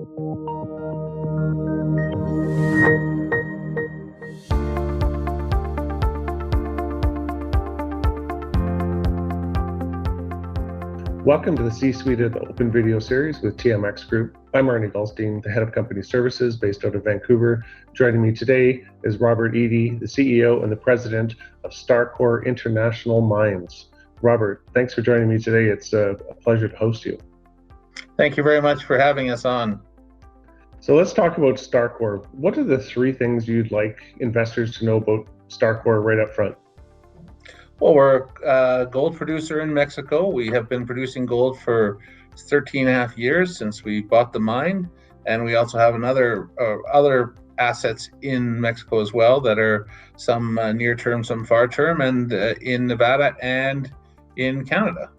Welcome to the C-Suite of the Open Video Series with TMX Group. I'm Arne Gulstene, the Head of Company Services based out of Vancouver. Joining me today is Robert Eadie, the CEO and the President of Starcore International Mines. Robert, thanks for joining me today. It's a pleasure to host you. Thank you very much for having us on. So let's talk about Starcore. What are the three things you'd like investors to know about Starcore right up front? Well, we're a gold producer in Mexico. We have been producing gold for 13 and a half years since we bought the mine. And we also have other assets in Mexico as well that are some near term, some far term, and in Nevada and in Canada.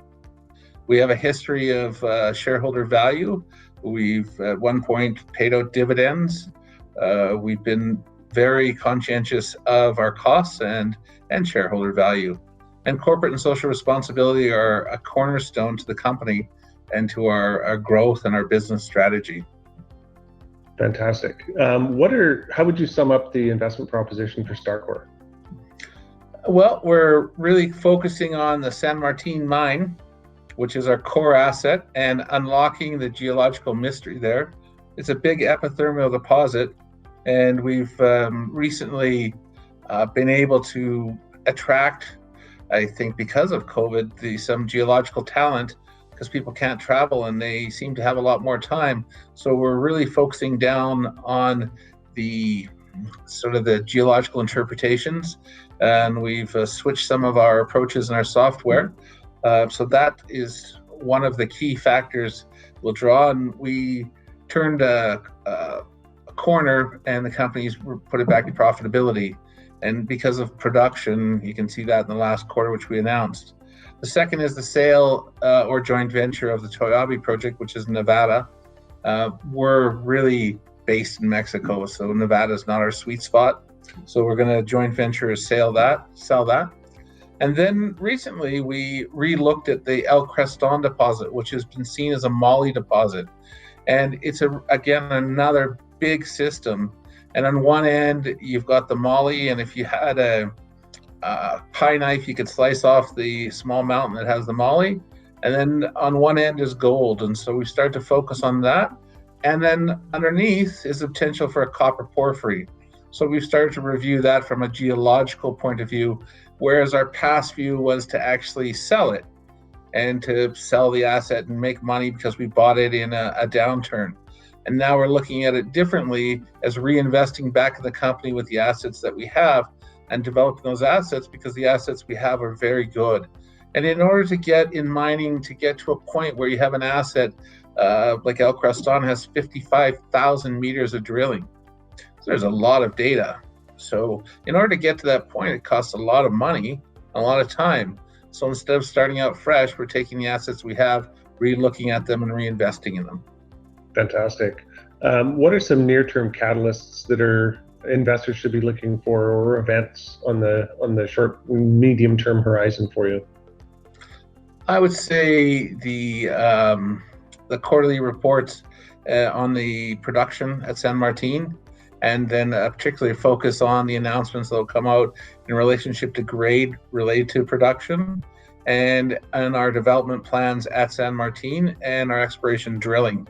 We have a history of shareholder value. We've at one point paid out dividends. We've been very conscientious of our costs and shareholder value. And corporate and social responsibility are a cornerstone to the company and to our growth and our business strategy. Fantastic. How would you sum up the investment proposition for Starcore? Well, we're really focusing on the San Martin mine, which is our core asset, and unlocking the geological mystery there. It's a big epithermal deposit, and we've recently been able to attract, I think because of COVID, some geological talent, because people can't travel and they seem to have a lot more time. So we're really focusing down on the sort of the geological interpretations, and we've switched some of our approaches in our software. So that is one of the key factors we'll draw, and we turned a corner and the company's put it back to profitability. And because of production, you can see that in the last quarter, which we announced. The second is the sale or joint venture of the Toyabe project, which is Nevada. We're really based in Mexico, so Nevada is not our sweet spot. So we're going to joint venture sell that. And then recently we re-looked at the El Creston Deposit, which has been seen as a moly deposit. And it's again another big system. And on one end, you've got the moly, and if you had a pie knife, you could slice off the small mountain that has the moly. And then on one end is gold. And so we start to focus on that. And then underneath is the potential for a copper porphyry. So we've started to review that from a geological point of view, whereas our past view was to actually sell it and to sell the asset and make money because we bought it in a downturn. And now we're looking at it differently as reinvesting back in the company with the assets that we have and developing those assets, because the assets we have are very good. And in order to get in mining, to get to a point where you have an asset like El Creston has 55,000 meters of drilling. So there's a lot of data. So in order to get to that point, it costs a lot of money, a lot of time. So instead of starting out fresh, we're taking the assets we have, re-looking at them and reinvesting in them. Fantastic. What are some near-term catalysts that investors should be looking for, or events on the short, medium-term horizon for you? I would say the quarterly reports on the production at San Martin, and then particularly focus on the announcements that will come out in relationship to grade related to production, and our development plans at San Martin and our exploration drilling.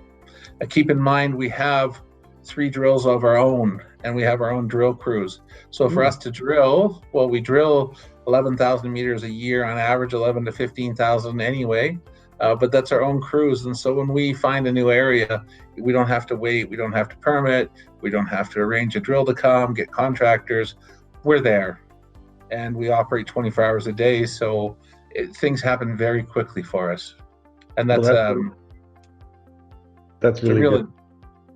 Keep in mind, we have 3 drills of our own, and we have our own drill crews. So for us to drill, well, we drill 11,000 meters a year on average, 11 to 15,000 anyway, but that's our own crews. And so when we find a new area, we don't have to wait, we don't have to permit, we don't have to arrange a drill to come, get contractors. We're there, and we operate 24 hours a day, so things happen very quickly for us. And that's really good.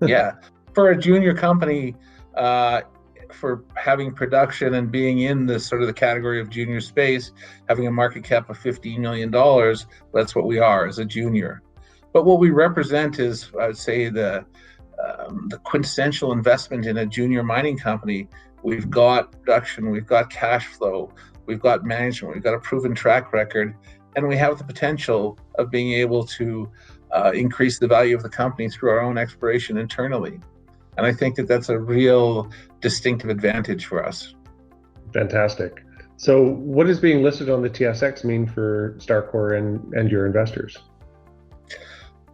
Yeah, for a junior company, for having production and being in the sort of the category of junior space, having a market cap of $15 million, that's what we are as a junior. But what we represent is, I would say, the quintessential investment in a junior mining company. We've got production, we've got cash flow, we've got management, we've got a proven track record, and we have the potential of being able to increase the value of the company through our own exploration internally. And I think that that's a real distinctive advantage for us. Fantastic. So what does being listed on the TSX mean for Starcore and your investors?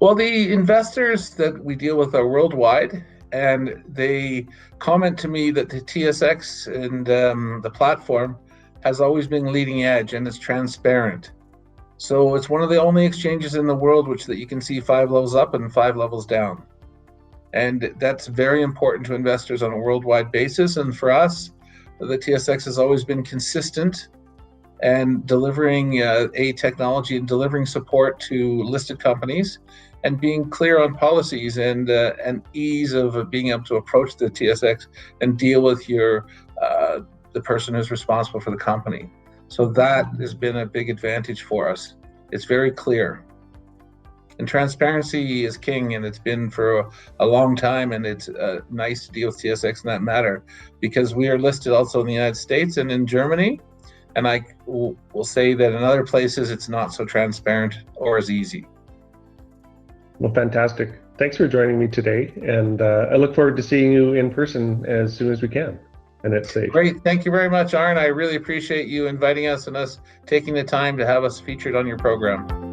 Well, the investors that we deal with are worldwide, and they comment to me that the TSX and the platform has always been leading edge and it's transparent. So it's one of the only exchanges in the world that you can see 5 levels up and 5 levels down. And that's very important to investors on a worldwide basis. And for us, the TSX has always been consistent and delivering a technology and delivering support to listed companies and being clear on policies and ease of being able to approach the TSX and deal with the person who's responsible for the company. So that has been a big advantage for us. It's very clear. And transparency is king, and it's been for a long time, and it's nice to deal with TSX in that matter, because we are listed also in the United States and in Germany, and I will say that in other places it's not so transparent or as easy. Well, fantastic. Thanks for joining me today, and I look forward to seeing you in person as soon as we can, and it's safe. Great. Thank you very much, Arne. I really appreciate you inviting us and us taking the time to have us featured on your program.